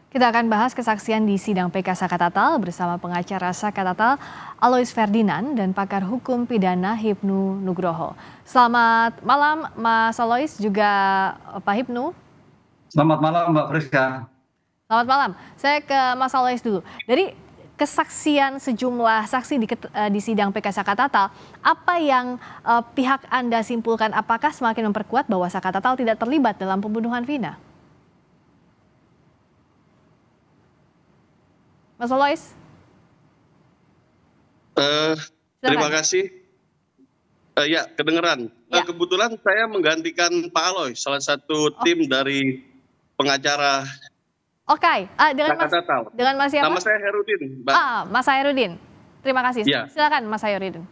Kita akan bahas kesaksian di sidang PK Saka Tatal bersama pengacara Saka Tatal Alois Ferdinand dan pakar hukum pidana Hipnu Nugroho. Selamat malam Mas Alois juga Pak Hipnu. Selamat malam Mbak Friska. Selamat malam. Saya ke Mas Alois dulu. Dari kesaksian sejumlah saksi di sidang PK Saka Tatal, apa yang pihak Anda simpulkan, apakah semakin memperkuat bahwa Saka Tatal tidak terlibat dalam pembunuhan Vina? Mas Alois? Terima kasih. Ya, kedengeran. Ya. Kebetulan saya menggantikan Pak Alois, salah satu tim dari pengacara Oke, dengan Mas siapa? Nama saya Herudin, Mbak. Mas Hairudin. Terima kasih. Ya. Silakan Mas Hairudin.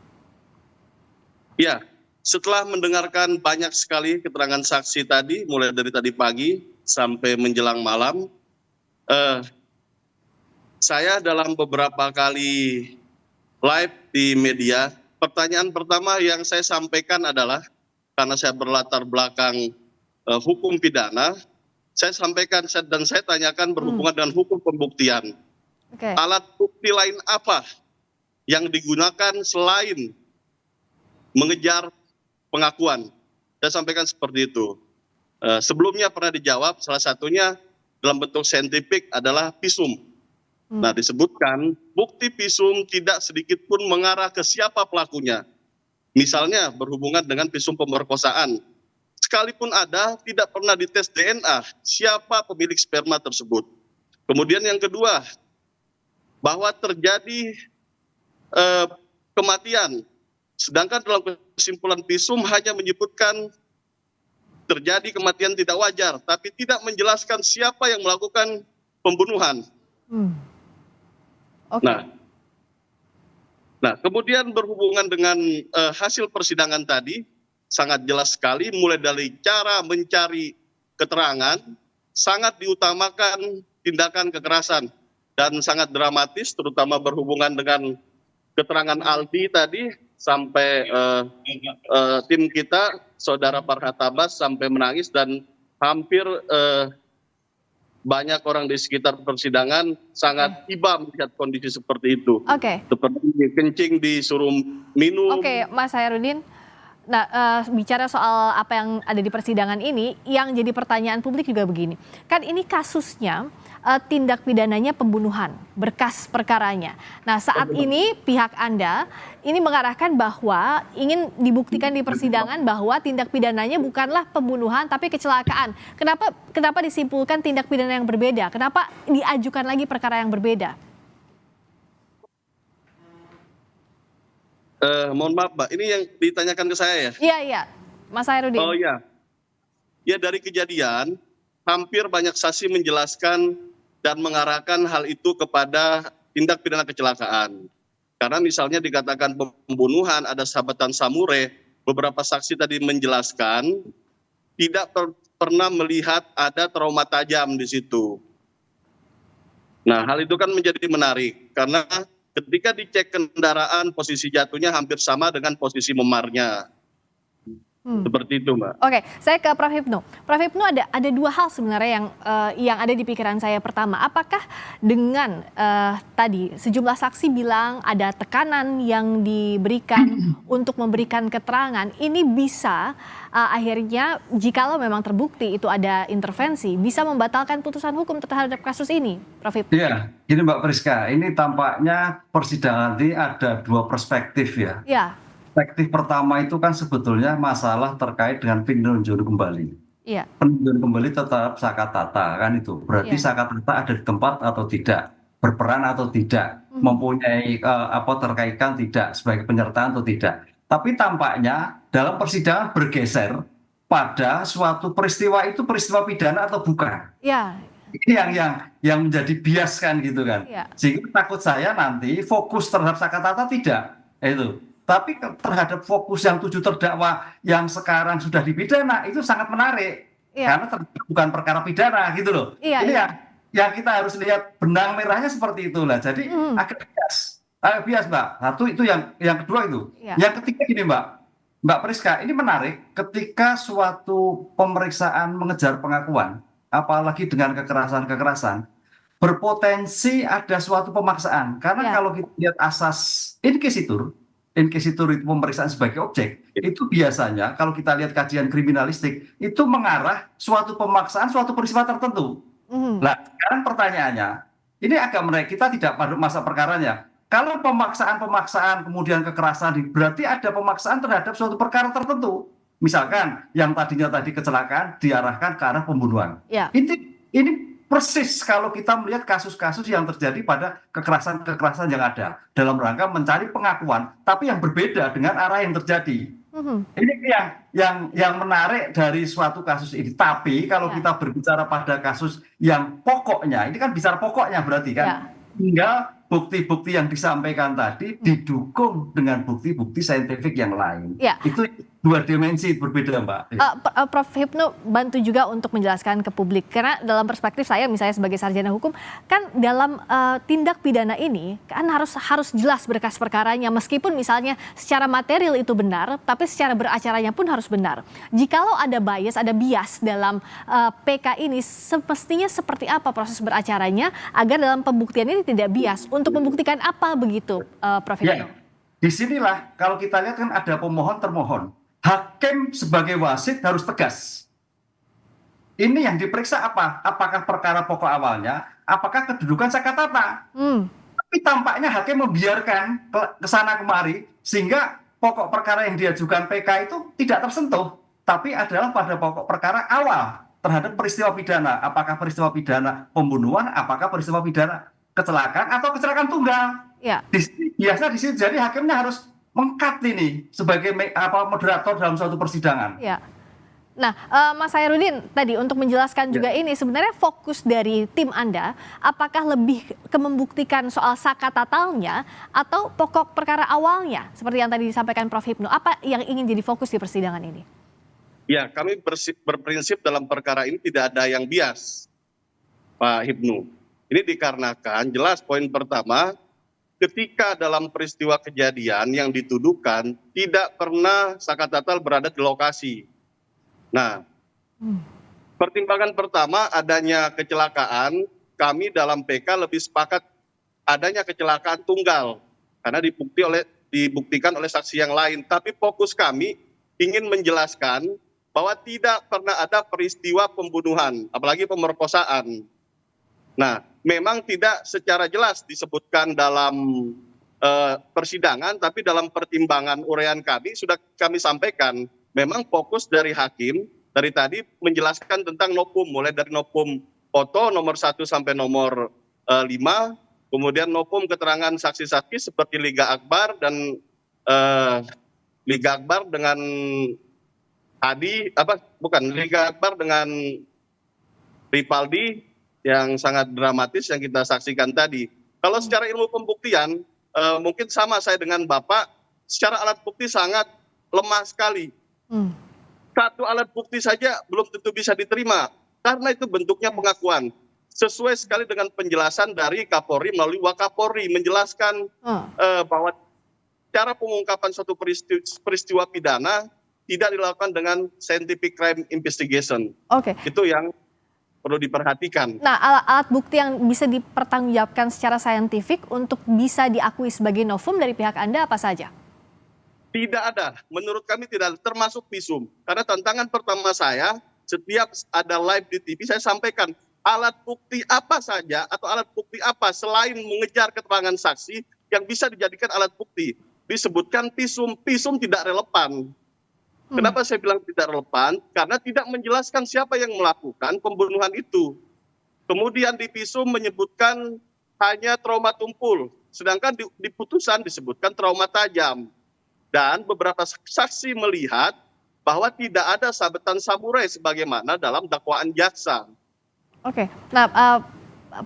Ya, setelah mendengarkan banyak sekali keterangan saksi tadi, mulai dari tadi pagi sampai menjelang malam, saya dalam beberapa kali live di media, pertanyaan pertama yang saya sampaikan adalah, karena saya berlatar belakang hukum pidana, saya sampaikan dan saya tanyakan berhubungan dengan hukum pembuktian. Okay. Alat bukti lain apa yang digunakan selain mengejar pengakuan? Saya sampaikan seperti itu. Sebelumnya pernah dijawab, salah satunya dalam bentuk saintifik adalah visum. Nah, disebutkan bukti visum tidak sedikit pun mengarah ke siapa pelakunya. Misalnya berhubungan dengan visum pemerkosaan. Sekalipun ada, tidak pernah dites DNA siapa pemilik sperma tersebut. Kemudian yang kedua, bahwa terjadi kematian. Sedangkan dalam kesimpulan visum hanya menyebutkan terjadi kematian tidak wajar, tapi tidak menjelaskan siapa yang melakukan pembunuhan. Okay. Nah, kemudian berhubungan dengan hasil persidangan tadi, sangat jelas sekali mulai dari cara mencari keterangan, sangat diutamakan tindakan kekerasan dan sangat dramatis, terutama berhubungan dengan keterangan Aldi tadi, sampai tim kita, Saudara Farhat Abbas sampai menangis dan hampir banyak orang di sekitar persidangan sangat iba melihat kondisi seperti itu. Oke. Seperti kencing disuruh minum. Oke, Mas Hairudin. Nah, bicara soal apa yang ada di persidangan ini, yang jadi pertanyaan publik juga begini. Kan ini kasusnya tindak pidananya pembunuhan, berkas perkaranya. Nah, saat ini pihak Anda ini mengarahkan bahwa ingin dibuktikan di persidangan bahwa tindak pidananya bukanlah pembunuhan tapi kecelakaan. Kenapa disimpulkan tindak pidana yang berbeda? Kenapa diajukan lagi perkara yang berbeda? Mohon maaf, Mbak, ini yang ditanyakan ke saya ya? Iya, Mas Hairudin. Oh iya. Ya, dari kejadian, hampir banyak saksi menjelaskan dan mengarahkan hal itu kepada tindak pidana kecelakaan. Karena misalnya dikatakan pembunuhan, ada sahabatan samurai, beberapa saksi tadi menjelaskan tidak pernah melihat ada trauma tajam di situ. Nah, hal itu kan menjadi menarik, karena ketika dicek kendaraan, posisi jatuhnya hampir sama dengan posisi memarnya. Seperti itu, Mbak. Oke, saya ke Prof. Hipnu. Prof. Hipnu, ada dua hal sebenarnya yang ada di pikiran saya. Pertama, apakah dengan tadi sejumlah saksi bilang ada tekanan yang diberikan untuk memberikan keterangan, ini bisa akhirnya jikalau memang terbukti itu ada intervensi, bisa membatalkan putusan hukum terhadap kasus ini, Prof. Hipnu? Iya, gini Mbak Friska, ini tampaknya persidangan ini ada dua perspektif ya. Iya. Perspektif pertama itu kan sebetulnya masalah terkait dengan peninjauan kembali. Iya. Peninjauan kembali terhadap Saka Tatal kan itu. Berarti Saka Tatal ada di tempat atau tidak, berperan atau tidak, mempunyai terkaitan tidak sebagai penyertaan atau tidak. Tapi tampaknya dalam persidangan bergeser pada suatu peristiwa itu peristiwa pidana atau bukan. Iya. Ini yang menjadi bias kan gitu kan. Iya. Sehingga takut saya nanti fokus terhadap Saka Tatal tidak. Itu. Tapi terhadap fokus yang 7 terdakwa yang sekarang sudah dipidana itu sangat menarik. Karena bukan perkara pidana gitu loh. Ini yang kita harus lihat benang merahnya seperti itulah. Jadi agak bias Mbak. Satu itu yang kedua itu. Yang ketiga gini Mbak Priska, ini menarik ketika suatu pemeriksaan mengejar pengakuan, apalagi dengan kekerasan-kekerasan, berpotensi ada suatu pemaksaan. Karena Ya. kalau kita lihat asas inquisitur itu pemeriksaan sebagai objek, itu biasanya kalau kita lihat kajian kriminalistik, itu mengarah suatu pemaksaan, suatu peristiwa tertentu. Mhm. Nah, sekarang pertanyaannya, ini agak menarik, kita tidak pada masa perkaranya. Kalau pemaksaan kemudian kekerasan, berarti ada pemaksaan terhadap suatu perkara tertentu. Misalkan yang tadinya tadi kecelakaan diarahkan ke arah pembunuhan. Ya. Ini persis kalau kita melihat kasus-kasus yang terjadi pada kekerasan yang ada dalam rangka mencari pengakuan, tapi yang berbeda dengan arah yang terjadi. Mhm. Ini yang menarik dari suatu kasus ini. Tapi kalau Ya. kita berbicara pada kasus yang pokoknya, ini kan bicara pokoknya berarti kan, Ya. tinggal bukti-bukti yang disampaikan tadi didukung dengan bukti-bukti saintifik yang lain. Ya. Itu dua dimensi berbeda, Mbak. Prof. Hipnu bantu juga untuk menjelaskan ke publik, karena dalam perspektif saya misalnya sebagai sarjana hukum, kan dalam tindak pidana ini kan harus jelas berkas perkaranya, meskipun misalnya secara material itu benar, tapi secara beracaranya pun harus benar. Jikalau ada bias dalam PK ini, semestinya seperti apa proses beracaranya agar dalam pembuktian ini tidak bias? Untuk membuktikan apa begitu, Prof. Hipnu? Ya, disinilah kalau kita lihat kan ada pemohon termohon. Hakim sebagai wasit harus tegas. Ini yang diperiksa apa? Apakah perkara pokok awalnya? Apakah kedudukan sakatata? Tapi tampaknya hakim membiarkan ke sana kemari sehingga pokok perkara yang diajukan PK itu tidak tersentuh. Tapi adalah pada pokok perkara awal terhadap peristiwa pidana. Apakah peristiwa pidana pembunuhan? Apakah peristiwa pidana kecelakaan atau kecelakaan tunggal? Ya. Biasa di sini jadi hakimnya harus mengkat ini sebagai moderator dalam suatu persidangan. Ya. Nah, Mas Hairudin tadi untuk menjelaskan juga ini sebenarnya fokus dari tim Anda apakah lebih ke membuktikan soal sakatatalnya atau pokok perkara awalnya seperti yang tadi disampaikan Prof. Hipnu. Apa yang ingin jadi fokus di persidangan ini? Ya, kami berprinsip dalam perkara ini tidak ada yang bias, Pak Hipnu. Ini dikarenakan jelas poin pertama, ketika dalam peristiwa kejadian yang dituduhkan tidak pernah sakatatal berada di lokasi. Nah, pertimbangan pertama adanya kecelakaan, kami dalam PK lebih sepakat adanya kecelakaan tunggal karena dibuktikan oleh saksi yang lain. Tapi fokus kami ingin menjelaskan bahwa tidak pernah ada peristiwa pembunuhan, apalagi pemerkosaan. Nah, memang tidak secara jelas disebutkan dalam persidangan, tapi dalam pertimbangan uraian kami sudah kami sampaikan. Memang fokus dari hakim dari tadi menjelaskan tentang nopum, mulai dari nopum foto nomor 1 sampai nomor 5, kemudian nopum keterangan saksi-saksi seperti Liga Akbar dan Liga Akbar dengan Liga Akbar dengan Ripaldi yang sangat dramatis yang kita saksikan tadi. Kalau secara ilmu pembuktian, mungkin sama saya dengan Bapak, secara alat bukti sangat lemah sekali. Satu alat bukti saja belum tentu bisa diterima, karena itu bentuknya pengakuan. Sesuai sekali dengan penjelasan dari Kapolri melalui Wakapolri, menjelaskan bahwa cara pengungkapan suatu peristiwa pidana tidak dilakukan dengan scientific crime investigation. Oke. Itu yang perlu diperhatikan. Nah, alat bukti yang bisa dipertanggungjawabkan secara saintifik untuk bisa diakui sebagai novum dari pihak Anda apa saja? Tidak ada, menurut kami tidak ada, termasuk visum. Karena tantangan pertama saya, setiap ada live di TV, saya sampaikan alat bukti apa saja atau alat bukti apa selain mengejar keterangan saksi yang bisa dijadikan alat bukti. Disebutkan visum tidak relevan. Kenapa saya bilang tidak relevan? Karena tidak menjelaskan siapa yang melakukan pembunuhan itu. Kemudian di visum menyebutkan hanya trauma tumpul, sedangkan di putusan disebutkan trauma tajam. Dan beberapa saksi melihat bahwa tidak ada sabetan samurai sebagaimana dalam dakwaan jaksa. Oke, nah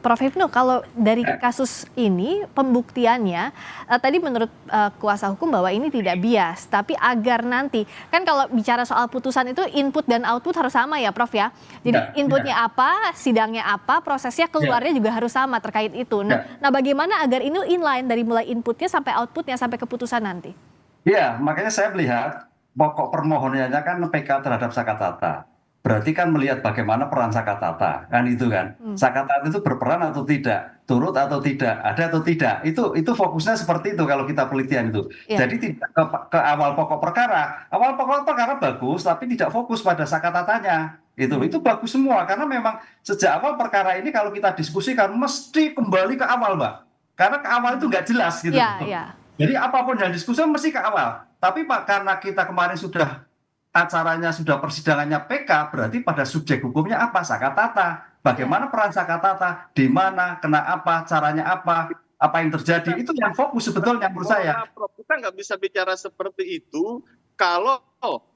Prof. Hipnu, kalau dari kasus ini pembuktiannya tadi menurut kuasa hukum bahwa ini tidak bias, tapi agar nanti kan kalau bicara soal putusan itu input dan output harus sama ya Prof ya. Jadi inputnya apa, sidangnya apa, prosesnya keluarnya juga harus sama terkait itu. Nah, bagaimana agar ini inline dari mulai inputnya sampai outputnya sampai keputusan nanti? Ya, makanya saya melihat pokok permohonannya kan PK terhadap sakatata. berarti kan melihat bagaimana peran Sakatata, kan itu kan. Sakatata itu berperan atau tidak, turut atau tidak, ada atau tidak. Itu fokusnya seperti itu kalau kita penelitian itu. Iya. Jadi tidak ke awal pokok perkara. Awal pokok perkara bagus, tapi tidak fokus pada Sakatatanya. Itu bagus semua karena memang sejak awal perkara ini kalau kita diskusikan mesti kembali ke awal, Mbak. Karena ke awal itu nggak jelas gitu. Iya, iya. Jadi apapun yang diskusi mesti ke awal. Tapi Pak, karena kita kemarin sudah acaranya sudah persidangannya PK, berarti pada subjek hukumnya apa? Sakatata. Bagaimana peran Sakatata? Di mana? Kena apa? Caranya apa? Apa yang terjadi? Itu yang fokus sebetulnya menurut saya. Prof, kita nggak bisa bicara seperti itu kalau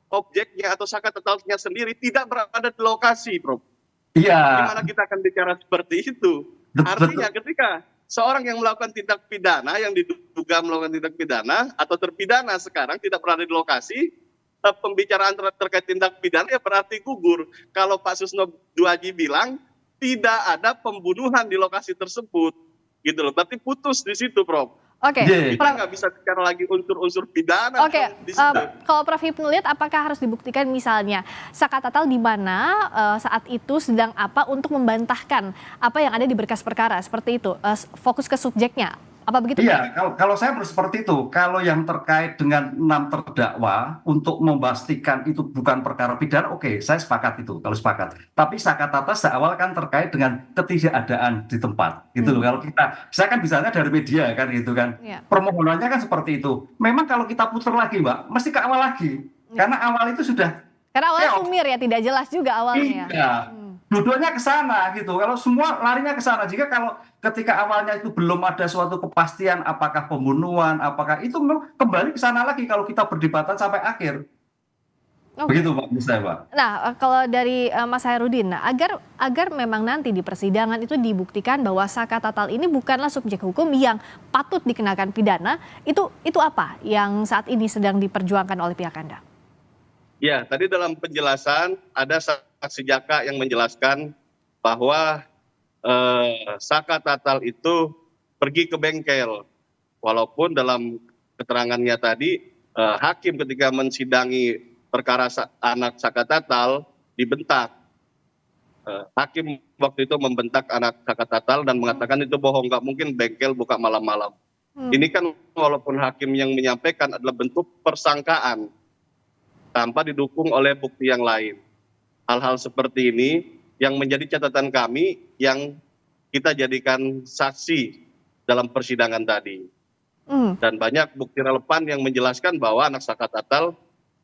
objeknya atau Sakatatalnya sendiri tidak berada di lokasi, Prof. Iya. Gimana kita akan bicara seperti itu? Artinya ketika seorang yang melakukan tindak pidana, yang diduga melakukan tindak pidana atau terpidana sekarang tidak berada di lokasi, pembicaraan terkait tindak pidana ya berarti gugur. Kalau Pak Susno Duaji bilang tidak ada pembunuhan di lokasi tersebut, gitu loh. Berarti putus di situ, Prof. Oke, Kita nggak bisa bicara lagi unsur-unsur pidana. Oke, di situ. kalau Prof Hipnu lihat apakah harus dibuktikan misalnya Sakatatal di mana saat itu sedang apa untuk membantahkan apa yang ada di berkas perkara seperti itu, fokus ke subjeknya. Apa begitu? Iya, kalau saya seperti itu, kalau yang terkait dengan 6 terdakwa untuk memastikan itu bukan perkara pidana, oke, saya sepakat itu, kalau sepakat. Tapi Sakatata sejak awal kan terkait dengan ketidakadaan di tempat, gitu loh. Kalau saya kan misalnya dari media kan, gitu kan. Permohonannya kan seperti itu. Memang kalau kita putar lagi, Mbak, mesti ke awal lagi, karena awal itu sudah. Karena awalnya sumir ya, tidak jelas juga awalnya. Iya. Duduknya ke sana gitu. Kalau semua larinya ke sana. Jika kalau ketika awalnya itu belum ada suatu kepastian apakah pembunuhan, apakah itu kembali ke sana lagi kalau kita berdebatan sampai akhir. Begitu Pak, menurut saya Pak. Nah, kalau dari Mas Hairudin, agar memang nanti di persidangan itu dibuktikan bahwa Sakatatal ini bukanlah subjek hukum yang patut dikenakan pidana, itu apa yang saat ini sedang diperjuangkan oleh pihak Anda? Ya, tadi dalam penjelasan ada saksi Jaka yang menjelaskan bahwa Sakatatal itu pergi ke bengkel. Walaupun dalam keterangannya tadi hakim ketika mensidangi perkara anak Sakatatal dibentak. Hakim waktu itu membentak anak Sakatatal dan mengatakan itu bohong, nggak mungkin bengkel buka malam-malam. Ini kan walaupun hakim yang menyampaikan adalah bentuk persangkaan tanpa didukung oleh bukti yang lain. Hal-hal seperti ini yang menjadi catatan kami yang kita jadikan saksi dalam persidangan tadi. Dan banyak bukti relevan yang menjelaskan bahwa anak Sakatatal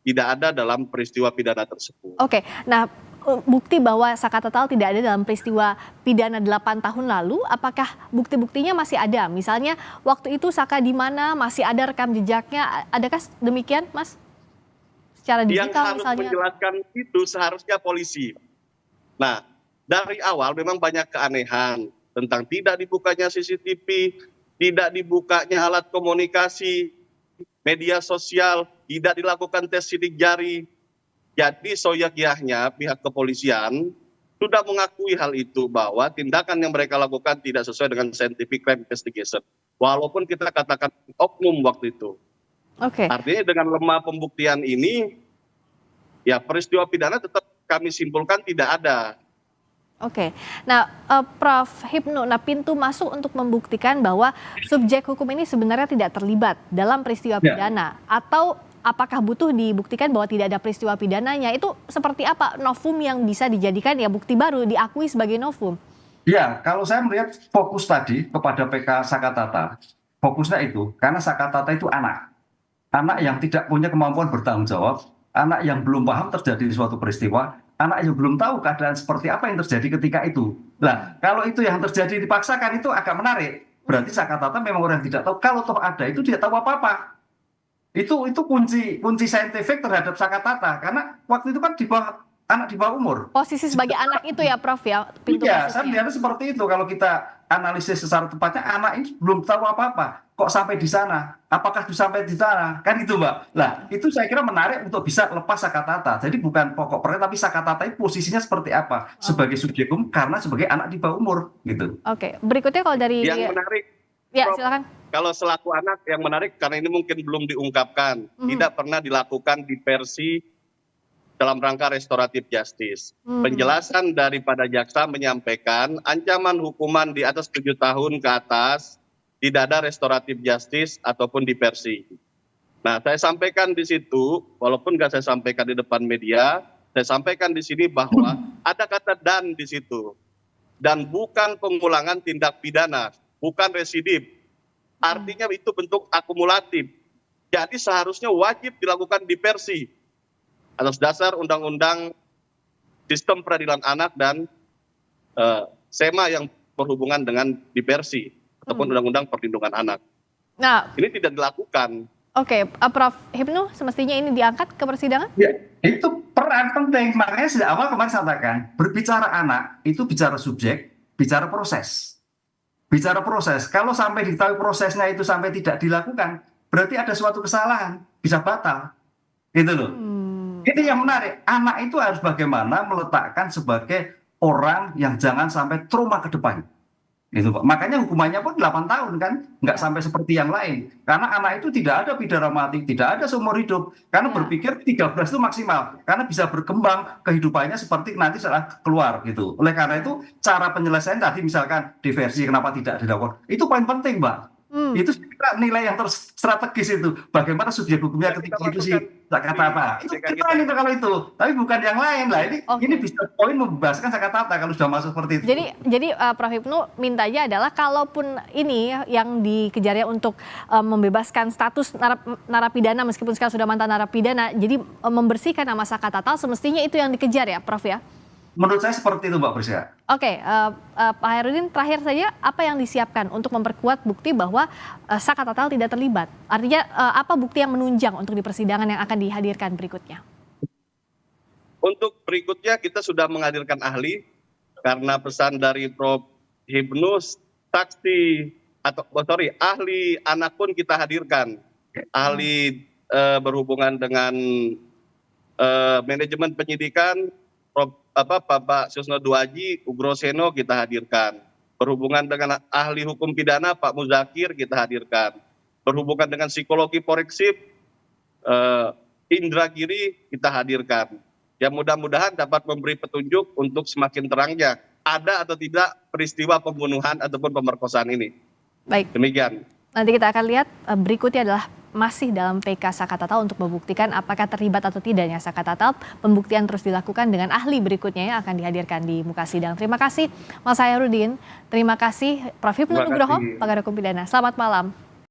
tidak ada dalam peristiwa pidana tersebut. Oke, nah bukti bahwa Sakatatal tidak ada dalam peristiwa pidana 8 tahun lalu, apakah bukti-buktinya masih ada? Misalnya waktu itu Saka di mana, masih ada rekam jejaknya, adakah demikian Mas? Secara digital yang harus misalnya. Menjelaskan itu seharusnya polisi. Nah, dari awal memang banyak keanehan tentang tidak dibukanya CCTV, tidak dibukanya alat komunikasi, media sosial, tidak dilakukan tes sidik jari. Jadi soyakyahnya pihak kepolisian sudah mengakui hal itu bahwa tindakan yang mereka lakukan tidak sesuai dengan scientific crime investigation. Walaupun kita katakan oknum waktu itu. Oke. Artinya dengan lemah pembuktian ini, ya peristiwa pidana tetap kami simpulkan tidak ada. Oke, nah Prof Hipnu, nah pintu masuk untuk membuktikan bahwa subjek hukum ini sebenarnya tidak terlibat dalam peristiwa pidana, atau apakah butuh dibuktikan bahwa tidak ada peristiwa pidananya, itu seperti apa novum yang bisa dijadikan ya bukti baru diakui sebagai novum? Ya, kalau saya melihat fokus tadi kepada PK Sakatata, fokusnya itu karena Sakatata itu anak yang tidak punya kemampuan bertanggung jawab, anak yang belum paham terjadi suatu peristiwa, anak yang belum tahu keadaan seperti apa yang terjadi ketika itu. Nah, kalau itu yang terjadi dipaksakan itu agak menarik. Berarti Sakatata memang orang yang tidak tahu. Kalau toh ada itu dia tahu apa-apa. Itu kunci saintifik terhadap Sakatata. Karena waktu itu kan anak di bawah umur. Posisi sebagai anak itu ya Prof ya, pintu iya, masuknya. saya melihatnya seperti itu. Kalau kita analisis secara tepatnya, anak ini belum tahu apa-apa. Kok sampai di sana? Apakah sampai di sana? Kan itu Mbak. Nah, itu saya kira menarik untuk bisa lepas Sakatata. Jadi bukan pokok perkara, tapi Sakatata itu posisinya seperti apa? Sebagai subjek hukum karena sebagai anak di bawah umur. Gitu. Oke, berikutnya kalau dari... Yang menarik, ya Prof, silakan. kalau selaku anak yang menarik, karena ini mungkin belum diungkapkan, tidak pernah dilakukan diversi dalam rangka restoratif justice. Penjelasan daripada jaksa menyampaikan ancaman hukuman di atas 7 tahun ke atas tidak ada restoratif justice ataupun diversi. Nah, saya sampaikan di situ, walaupun nggak saya sampaikan di depan media, saya sampaikan di sini bahwa ada kata dan di situ. Dan bukan pengulangan tindak pidana, bukan residip. Artinya itu bentuk akumulatif. Jadi seharusnya wajib dilakukan diversi atas dasar Undang-Undang Sistem Peradilan Anak dan SEMA yang berhubungan dengan diversi ataupun Undang-Undang Perlindungan Anak. Nah, Ini tidak dilakukan. oke, Prof. Hipnu, semestinya ini diangkat ke persidangan? Ya, itu peran penting. Makanya sejak awal kemarin saya katakan, berbicara anak itu bicara subjek, bicara proses. Bicara proses. Kalau sampai diketahui prosesnya itu sampai tidak dilakukan, berarti ada suatu kesalahan, bisa batal. Gitu loh. Ini yang menarik. Anak itu harus bagaimana meletakkan sebagai orang yang jangan sampai trauma ke depan. Gitu, Pak. Makanya hukumannya pun 8 tahun kan, nggak sampai seperti yang lain. Karena anak itu tidak ada pidana mati, tidak ada seumur hidup. Karena berpikir 13 itu maksimal. Karena bisa berkembang kehidupannya seperti nanti setelah keluar gitu. Oleh karena itu cara penyelesaian tadi misalkan diversi kenapa tidak dilakukan. Itu poin penting, Mbak. Itu nilai yang strategis itu. Bagaimana subjek hukumnya ketika itu sih kata-kata. Itu keren itu kalau itu. Tapi bukan yang lain lah. Ini bisa poin membebaskan kata-kata kalau sudah masuk seperti itu. Jadi Prof. Hipnu mintanya adalah kalaupun ini yang dikejarnya untuk membebaskan status narapidana meskipun sekarang sudah mantan narapidana, jadi membersihkan nama Saka Tatal semestinya itu yang dikejar ya Prof ya? Menurut saya seperti itu Mbak Prisya. Oke, Pak Hairudin terakhir saja apa yang disiapkan untuk memperkuat bukti bahwa Saka Tatal tidak terlibat? Artinya apa bukti yang menunjang untuk di persidangan yang akan dihadirkan berikutnya? Untuk berikutnya kita sudah menghadirkan ahli karena pesan dari Prof. Hipnu, saksi atau ahli anak pun kita hadirkan. Ahli berhubungan dengan manajemen penyidikan, Bapak Susno Duaji, Ugroseno kita hadirkan. Berhubungan dengan ahli hukum pidana Pak Muzakir kita hadirkan. Berhubungan dengan psikologi forensik Indra Giri kita hadirkan. Ya mudah-mudahan dapat memberi petunjuk untuk semakin terangnya ada atau tidak peristiwa pembunuhan ataupun pemerkosaan ini. Baik. Demikian. Nanti kita akan lihat berikutnya adalah masih dalam PK Saka Tatal untuk membuktikan apakah terlibat atau tidaknya Saka Tatal. Pembuktian terus dilakukan dengan ahli berikutnya yang akan dihadirkan di muka sidang. Terima kasih Mas Hairudin, terima kasih Prof. Hipnu Nugroho, pakar hukum pidana. Selamat malam.